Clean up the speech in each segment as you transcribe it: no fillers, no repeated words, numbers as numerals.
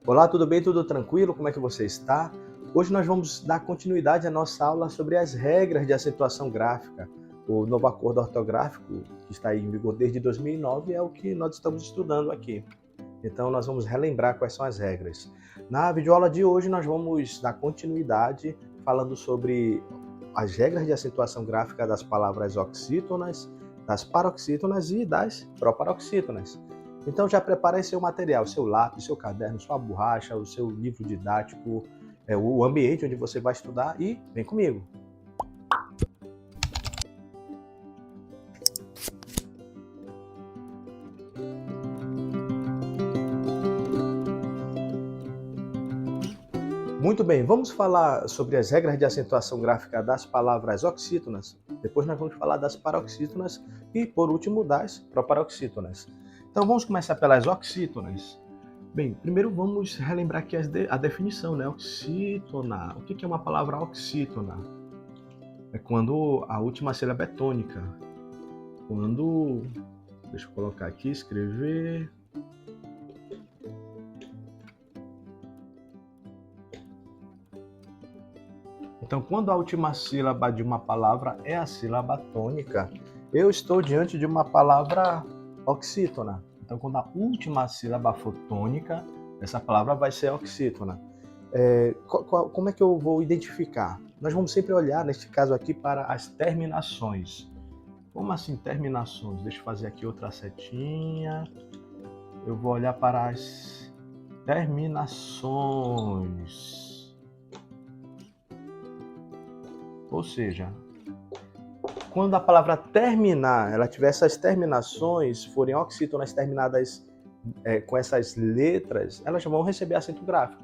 Olá, tudo bem? Tudo tranquilo? Como é que você está? Hoje nós vamos dar continuidade à nossa aula sobre as regras de acentuação gráfica. O novo acordo ortográfico, que está aí em vigor desde 2009, é o que nós estamos estudando aqui. Então nós vamos relembrar quais são as regras. Na videoaula de hoje nós vamos dar continuidade falando sobre as regras de acentuação gráfica das palavras oxítonas, das paroxítonas e das proparoxítonas. Então já prepare aí seu material, seu lápis, seu caderno, sua borracha, o seu livro didático, o ambiente onde você vai estudar e vem comigo. Muito bem, vamos falar sobre as regras de acentuação gráfica das palavras oxítonas. Depois nós vamos falar das paroxítonas e, por último, das proparoxítonas. Então vamos começar pelas oxítonas. Bem, primeiro vamos relembrar aqui a definição, né? Oxítona. O que é uma palavra oxítona? É quando a última sílaba é tônica. Deixa eu colocar aqui, escrever. Então, quando a última sílaba de uma palavra é a sílaba tônica, eu estou diante de uma palavra oxítona. Então, quando a última sílaba for tônica, essa palavra vai ser oxítona. Como é que eu vou identificar? Nós vamos sempre olhar, neste caso aqui, para as terminações. Como assim terminações? Deixa eu fazer aqui outra setinha. Eu vou olhar para as terminações. Ou seja, quando a palavra terminar, ela tiver essas terminações, forem oxítonas terminadas com essas letras, elas vão receber acento gráfico.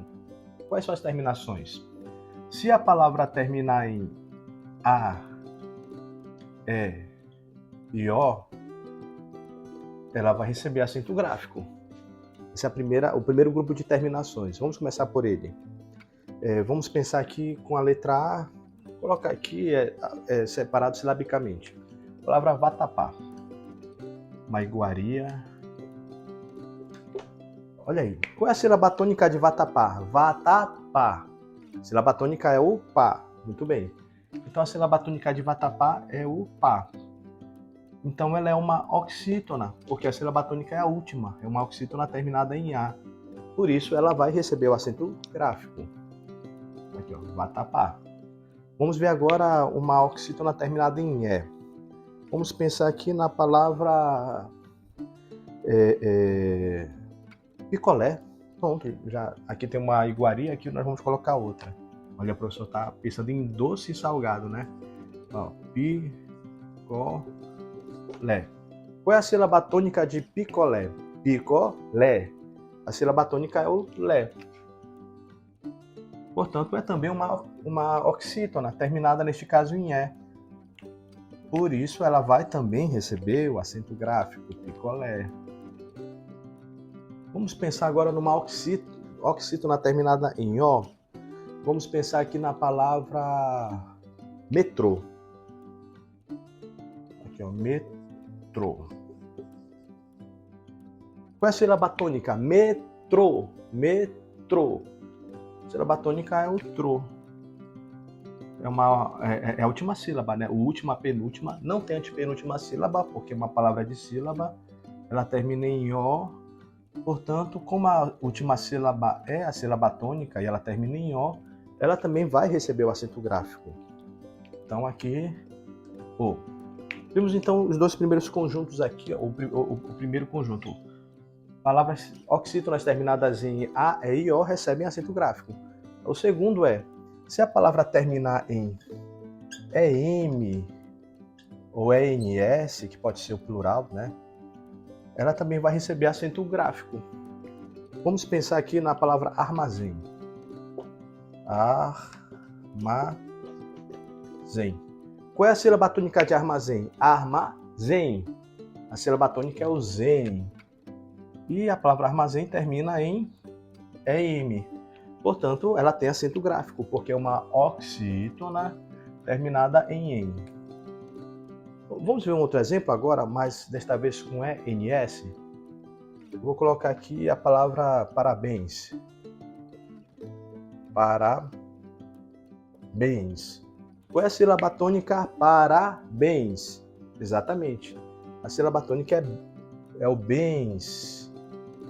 Quais são as terminações? Se a palavra terminar em A, E e O, ela vai receber acento gráfico. Esse é o primeiro grupo de terminações. Vamos começar por ele. Vamos pensar aqui com a letra A. Vou colocar aqui separado silabicamente. A palavra vatapá. Maiguaria. Olha aí. Qual é a sílaba tônica de vatapá? Vatapá. A sílaba tônica é o pá. Muito bem. Então a sílaba tônica de vatapá é o pá. Então ela é uma oxítona, porque a sílaba tônica é a última. É uma oxítona terminada em A. Por isso ela vai receber o acento gráfico. Aqui, ó, vatapá. Vamos ver agora uma oxítona terminada em E. Vamos pensar aqui na palavra picolé. Pronto, já aqui tem uma iguaria, aqui nós vamos colocar outra. Olha, o professor está pensando em doce e salgado, né? Ó, picolé. Qual é a sílaba tônica de picolé? Picolé. A sílaba tônica é o lé. Portanto, é também uma oxítona, terminada neste caso em E. Por isso, ela vai também receber o acento gráfico, picolé. Vamos pensar agora numa oxítona terminada em O. Vamos pensar aqui na palavra metrô. Aqui, ó, metrô. Qual é a sílaba tônica? Metrô. Metrô. A sílaba tônica é o trô. É a última sílaba, né? O última, penúltima. Não tem antepenúltima sílaba, porque uma palavra de sílaba, ela termina em O. Portanto, como a última sílaba é a sílaba tônica e ela termina em O, ela também vai receber o acento gráfico. Então aqui, O. Temos então os dois primeiros conjuntos aqui, o primeiro conjunto. Palavras oxítonas terminadas em A, E e O recebem acento gráfico. O segundo se a palavra terminar em EM ou ENS, que pode ser o plural, né? Ela também vai receber acento gráfico. Vamos pensar aqui na palavra armazém. Armazém. Qual é a sílaba tônica de armazém? Armazém. A sílaba tônica é o zen. E a palavra armazém termina em EM. Portanto, ela tem acento gráfico, porque é uma oxítona terminada em EM. Vamos ver um outro exemplo agora, mas desta vez com ENS. Vou colocar aqui a palavra parabéns. parabéns. Qual é a sílaba tônica? Parabéns. Exatamente. A sílaba tônica é o bens.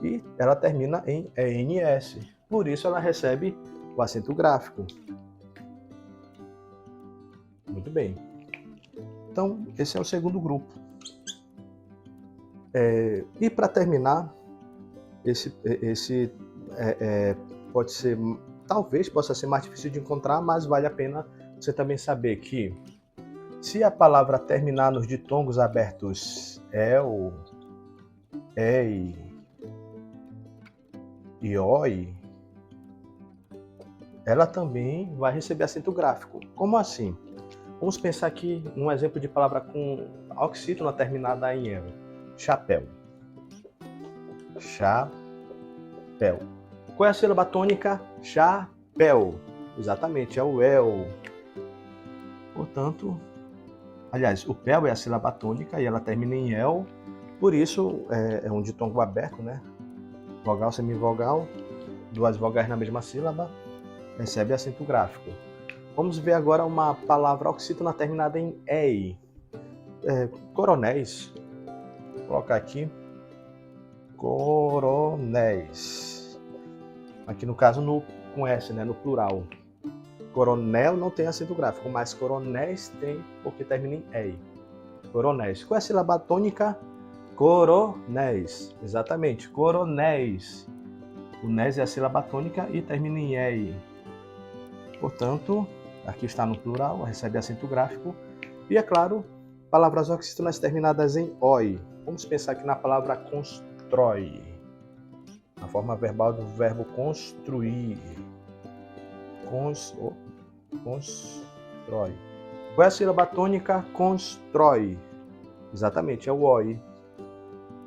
E ela termina em ENS. Por isso ela recebe o acento gráfico. Muito bem. Então, esse é o segundo grupo. E para terminar, esse pode ser, talvez possa ser mais difícil de encontrar, mas vale a pena você também saber que se a palavra terminar nos ditongos abertos el, ei e oi, ela também vai receber acento gráfico. Como assim? Vamos pensar aqui num exemplo de palavra com oxítona terminada em el. Chapéu. Chapéu. Qual é a sílaba tônica? Chapéu. Exatamente, é o el. Portanto, aliás, o pel é a sílaba tônica e ela termina em el. Por isso, é um ditongo aberto, né? Vogal, semivogal, duas vogais na mesma sílaba, recebe acento gráfico. Vamos ver agora uma palavra oxítona terminada em ei. Coronéis. Vou colocar aqui. Coronéis. Aqui no caso com S, né? No plural. Coronel não tem acento gráfico, mas coronéis tem porque termina em ei. Coronéis. Qual é a sílaba tônica? Coronéis. Exatamente, coronéis. O nés é a sílaba tônica e termina em ei. Portanto, aqui está no plural, recebe acento gráfico. E, é claro, palavras oxítonas terminadas em oi. Vamos pensar aqui na palavra constrói. A forma verbal do verbo construir. Constrói. Qual é a sílaba tônica? Constrói. Exatamente, é o oi.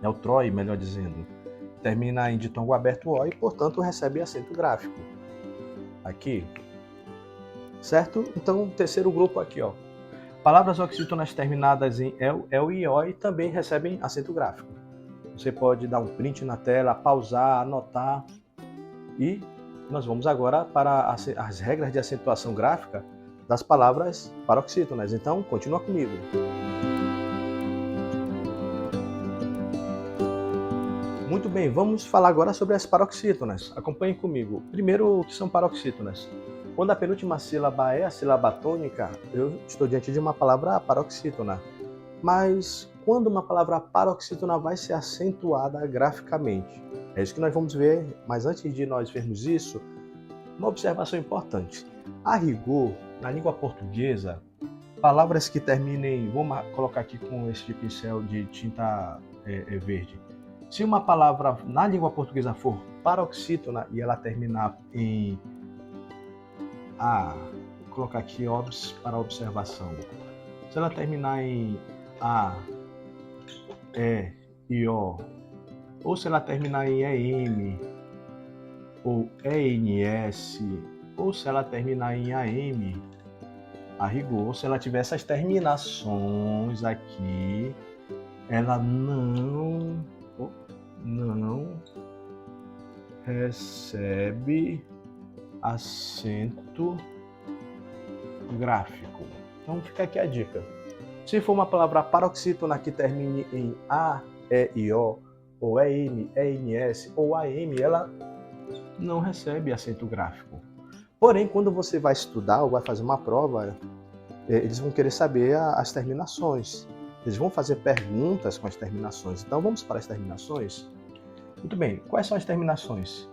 É o troi, melhor dizendo. Termina em ditongo aberto oi, portanto, recebe acento gráfico. Aqui. Certo? Então, terceiro grupo aqui, ó. Palavras oxítonas terminadas em el e oi também recebem acento gráfico. Você pode dar um print na tela, pausar, anotar. E nós vamos agora para as regras de acentuação gráfica das palavras paroxítonas. Então, continua comigo. Muito bem, vamos falar agora sobre as paroxítonas. Acompanhem comigo. Primeiro, o que são paroxítonas? Quando a penúltima sílaba é a sílaba tônica, eu estou diante de uma palavra paroxítona. Mas quando uma palavra paroxítona vai ser acentuada graficamente? É isso que nós vamos ver, mas antes de nós vermos isso, uma observação importante. A rigor, na língua portuguesa, palavras que terminem, vou colocar aqui com este pincel de tinta verde. Se uma palavra na língua portuguesa for paroxítona e ela terminar em A, vou colocar aqui obs para observação. Se ela terminar em A, E e O, ou se ela terminar em EM, ou ENS, ou se ela terminar em AM, a rigor, ou se ela tiver essas terminações aqui, ela não recebe acento gráfico. Então fica aqui a dica. Se for uma palavra paroxítona que termine em A, E e O, ou EM, ENS ou AM, ela não recebe acento gráfico. Porém, quando você vai estudar ou vai fazer uma prova, eles vão querer saber as terminações. Eles vão fazer perguntas com as terminações. Então vamos para as terminações? Muito bem, quais são as terminações?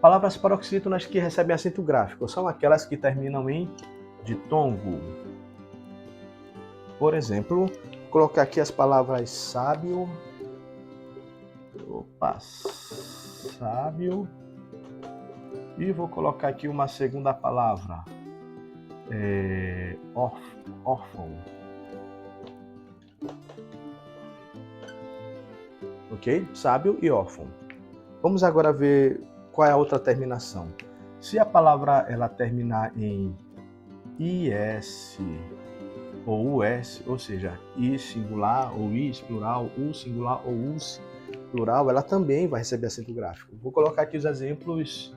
Palavras paroxítonas que recebem acento gráfico são aquelas que terminam em ditongo. Por exemplo, vou colocar aqui as palavras sábio, sábio, e vou colocar aqui uma segunda palavra, órfão. Ok? Sábio e órfão. Vamos agora ver qual é a outra terminação. Se a palavra ela terminar em IS ou US, ou seja, I singular ou IS plural, U singular ou US plural, ela também vai receber acento gráfico. Vou colocar aqui os exemplos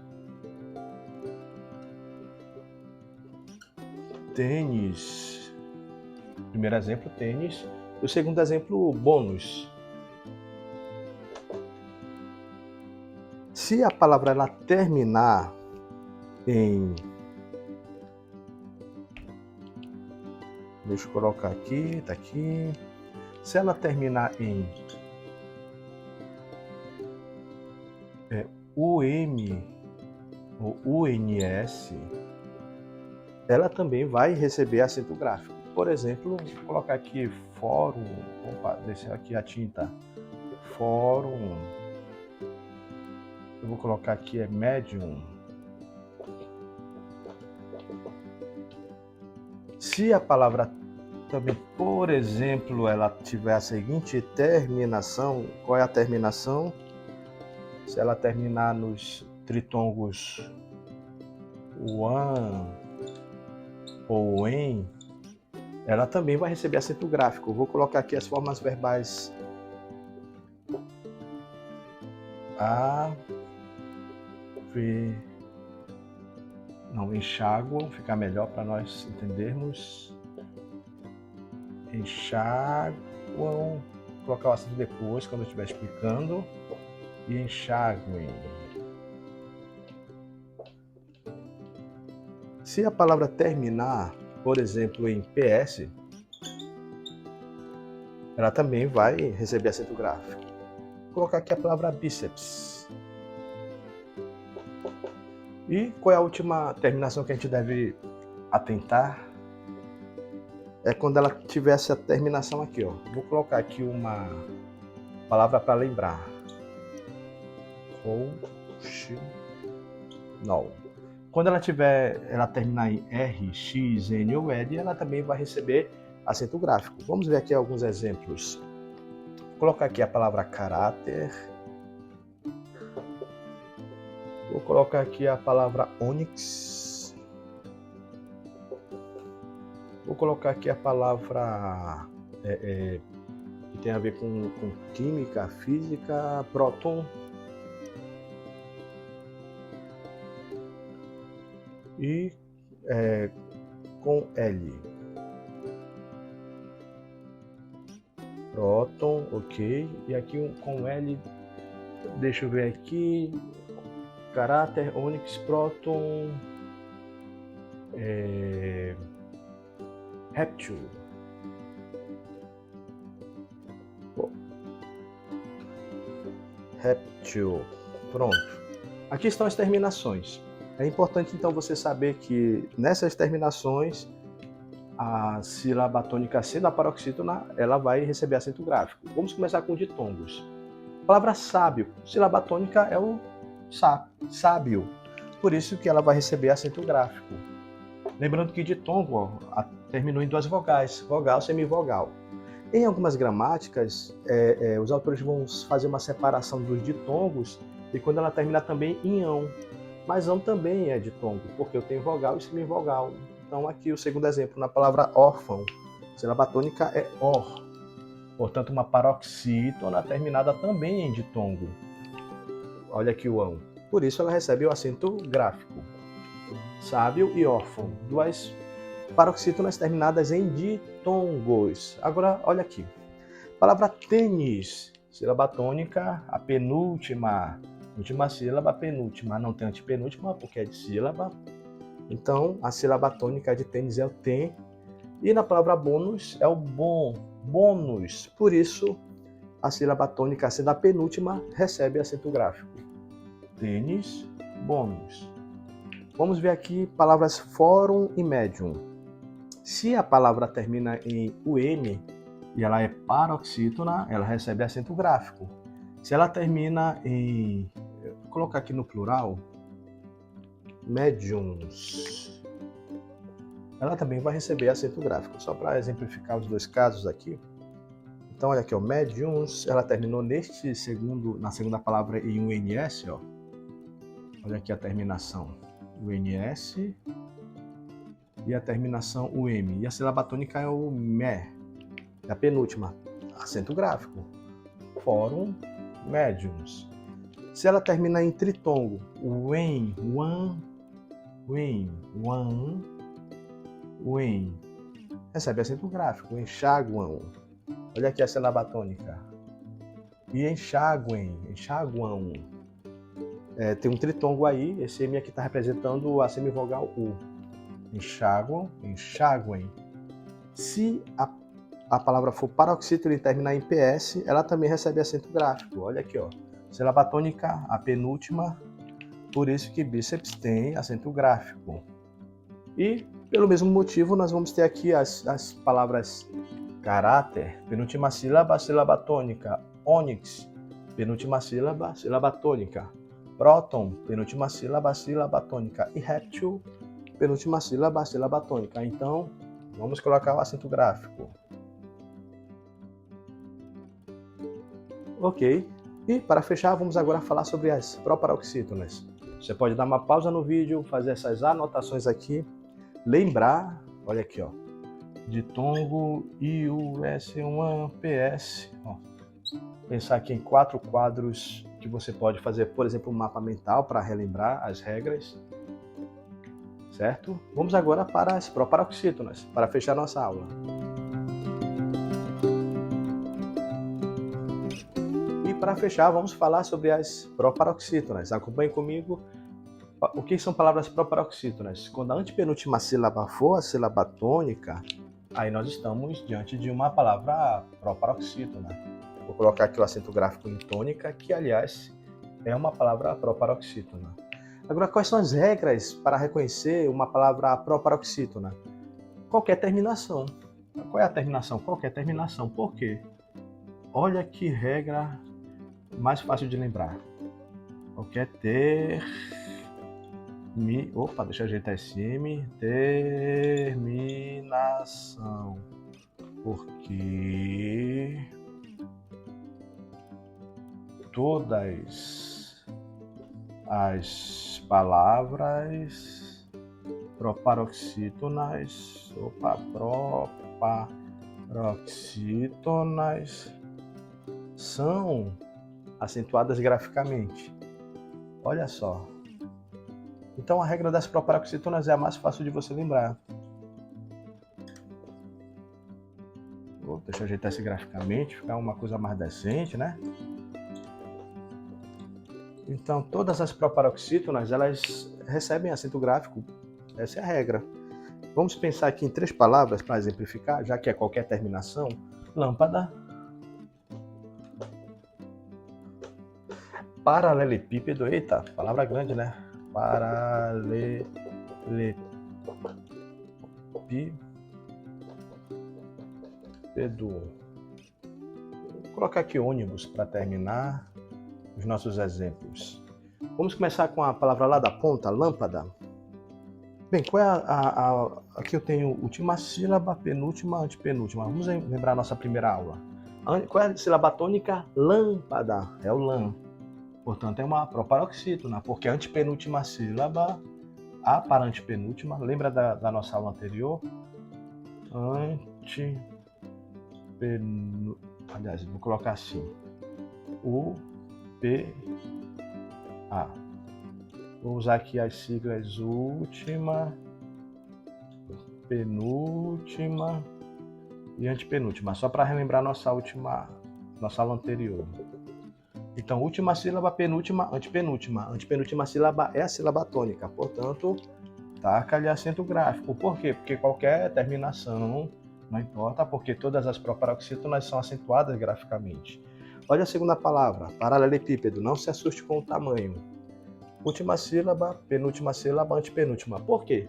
tênis. Primeiro exemplo, tênis. E o segundo exemplo, bônus. Se a palavra ela terminar em... Deixa eu colocar aqui, tá aqui. Se ela terminar em UM ou UNS, ela também vai receber acento gráfico. Por exemplo, vou colocar aqui fórum, opa, deixa aqui a tinta, fórum, eu vou colocar aqui medium. Se a palavra também, por exemplo, ela tiver a seguinte terminação, qual é a terminação? Se ela terminar nos tritongos one ou em, ela também vai receber acento gráfico. Vou colocar aqui as formas verbais a, v, não, enxaguam, fica melhor para nós entendermos. Enxaguam, vou colocar o acento depois, quando eu estiver explicando. E enxaguem. Se a palavra terminar, por exemplo, em PS, ela também vai receber acento gráfico. Vou colocar aqui a palavra bíceps. E qual é a última terminação que a gente deve atentar? É quando ela tiver essa terminação aqui, ó. Vou colocar aqui uma palavra para lembrar. Não. Quando ela terminar em R, X, N ou L, ela também vai receber acento gráfico. Vamos ver aqui alguns exemplos. Vou colocar aqui a palavra caráter. Vou colocar aqui a palavra ônix. Vou colocar aqui a palavra que tem a ver com química, física, próton. E com L. Próton, ok. E aqui com L, deixa eu ver aqui. Caráter, ônix, próton, réptil. Réptil. Pronto. Aqui estão as terminações. É importante, então, você saber que nessas terminações, a sílaba tônica C da paroxítona, ela vai receber acento gráfico. Vamos começar com ditongos. A palavra sábio, sílaba tônica é o sábio. Por isso que ela vai receber acento gráfico. Lembrando que ditongo terminou em duas vogais, vogal, semivogal. Em algumas gramáticas, os autores vão fazer uma separação dos ditongos e quando ela termina também em ão. Mas ão também é ditongo, porque eu tenho vogal e semivogal. Então aqui o segundo exemplo, na palavra órfão, sílaba tônica é or. Portanto, uma paroxítona terminada também em ditongo. Olha aqui o ão. Por isso ela recebe o acento gráfico. Sábio e órfão, duas paroxítonas terminadas em ditongos. Agora, olha aqui. Palavra tênis, sílaba tônica, a penúltima. Última sílaba, penúltima. Não tem antepenúltima porque é de sílaba. Então, a sílaba tônica de tênis é o tem. E na palavra bônus é o bom, bônus. Por isso, a sílaba tônica sendo a penúltima recebe acento gráfico. Tênis, bônus. Vamos ver aqui palavras fórum e médium. Se a palavra termina em UM e ela é paroxítona, ela recebe acento gráfico. Se ela termina em, vou colocar aqui no plural, médiums, ela também vai receber acento gráfico. Só para exemplificar os dois casos aqui. Então, olha aqui, ó, médiums, ela terminou na segunda palavra em UNS, ó. Olha aqui a terminação, UNS e a terminação UM. E a sílaba tônica é o me, é a penúltima, acento gráfico. Fórum, médiums. Se ela terminar em tritongo, wen, wan, wen, wan, O em recebe acento gráfico. Enxaguam. Olha aqui a sílaba tônica. E enxaguem. Enxaguam. Tem um tritongo aí. Esse M aqui está representando a semivogal U. Enxaguam. Enxaguem. Se a palavra for paroxítona e terminar em PS, ela também recebe acento gráfico. Olha aqui, ó. Sílaba tônica, a penúltima. Por isso que bíceps tem acento gráfico. E, pelo mesmo motivo, nós vamos ter aqui as palavras caráter, penúltima sílaba, sílaba tônica. Ônix, penúltima sílaba, sílaba tônica. Próton, penúltima sílaba, sílaba tônica. E réptil, penúltima sílaba, sílaba tônica. Então, vamos colocar o acento gráfico. Ok. E, para fechar, vamos agora falar sobre as proparoxítonas. Você pode dar uma pausa no vídeo, fazer essas anotações aqui, lembrar, olha aqui, ó, ditongo, IUS1, PS, ó, pensar aqui em 4 quadros que você pode fazer, por exemplo, um mapa mental para relembrar as regras, certo? Vamos agora para as proparoxítonas, para fechar nossa aula. E para fechar, vamos falar sobre as proparoxítonas. Acompanhe comigo. O que são palavras proparoxítonas? Quando a antepenúltima sílaba for a sílaba tônica, aí nós estamos diante de uma palavra proparoxítona. Vou colocar aqui o acento gráfico em tônica, que, aliás, é uma palavra proparoxítona. Agora, quais são as regras para reconhecer uma palavra proparoxítona? Qualquer terminação. Qual é a terminação? Qualquer terminação. Por quê? Olha que regra mais fácil de lembrar. Qualquer Opa, deixa eu ajeitar esse M. Terminação. Porque todas as palavras proparoxítonas, são acentuadas graficamente. Olha só. Então a regra das proparoxítonas é a mais fácil de você lembrar. Deixa eu ajeitar esse graficamente, ficar uma coisa mais decente, né? Então todas as proparoxítonas, elas recebem acento gráfico. Essa é a regra. Vamos pensar aqui em 3 palavras para exemplificar, já que é qualquer terminação. Lâmpada. Paralelepípedo. Eita, palavra grande, né? Paralelepípedo. Vou colocar aqui ônibus para terminar os nossos exemplos. Vamos começar com a palavra lá da ponta, lâmpada. Bem, qual é aqui eu tenho última sílaba, penúltima, antepenúltima. Vamos lembrar a nossa primeira aula. Qual é a sílaba tônica? Lâmpada. É o lã. Portanto, é uma proparoxítona, porque a antepenúltima sílaba, a para antepenúltima, lembra da nossa aula anterior? Aliás, vou colocar assim. U-P-A. Vou usar aqui as siglas última, penúltima e antepenúltima, só para relembrar nossa aula anterior. Então, última sílaba, penúltima, antepenúltima. Antepenúltima sílaba é a sílaba tônica, portanto, taca-lhe acento gráfico. Por quê? Porque qualquer terminação, não importa, porque todas as proparoxítonas são acentuadas graficamente. Olha a segunda palavra, paralelepípedo, não se assuste com o tamanho. Última sílaba, penúltima sílaba, antepenúltima. Por quê?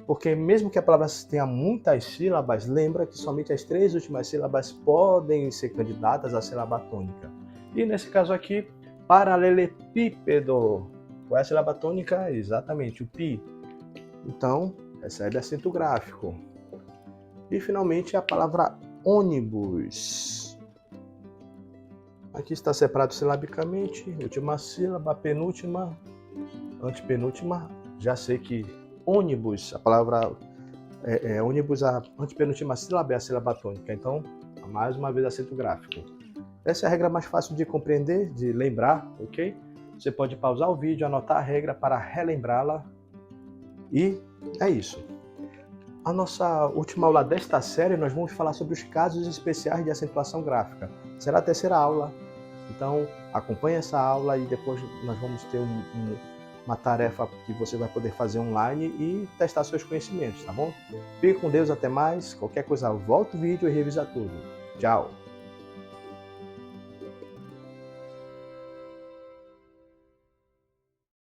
Porque mesmo que a palavra tenha muitas sílabas, lembra que somente as 3 últimas sílabas podem ser candidatas à sílaba tônica. E nesse caso aqui, paralelepípedo. Qual é a sílaba tônica? Exatamente, o pi. Então, recebe acento gráfico. E finalmente a palavra ônibus. Aqui está separado silabicamente, última sílaba, penúltima, antepenúltima. Já sei que ônibus, a palavra ônibus, a antepenúltima sílaba é a sílaba tônica. Então, mais uma vez acento gráfico. Essa é a regra mais fácil de compreender, de lembrar, ok? Você pode pausar o vídeo, anotar a regra para relembrá-la. E é isso. a nossa última aula desta série, nós vamos falar sobre os casos especiais de acentuação gráfica. Será a terceira aula. Então, acompanhe essa aula e depois nós vamos ter uma tarefa que você vai poder fazer online e testar seus conhecimentos, tá bom? Fique com Deus, até mais. Qualquer coisa, volta o vídeo e revisa tudo. Tchau!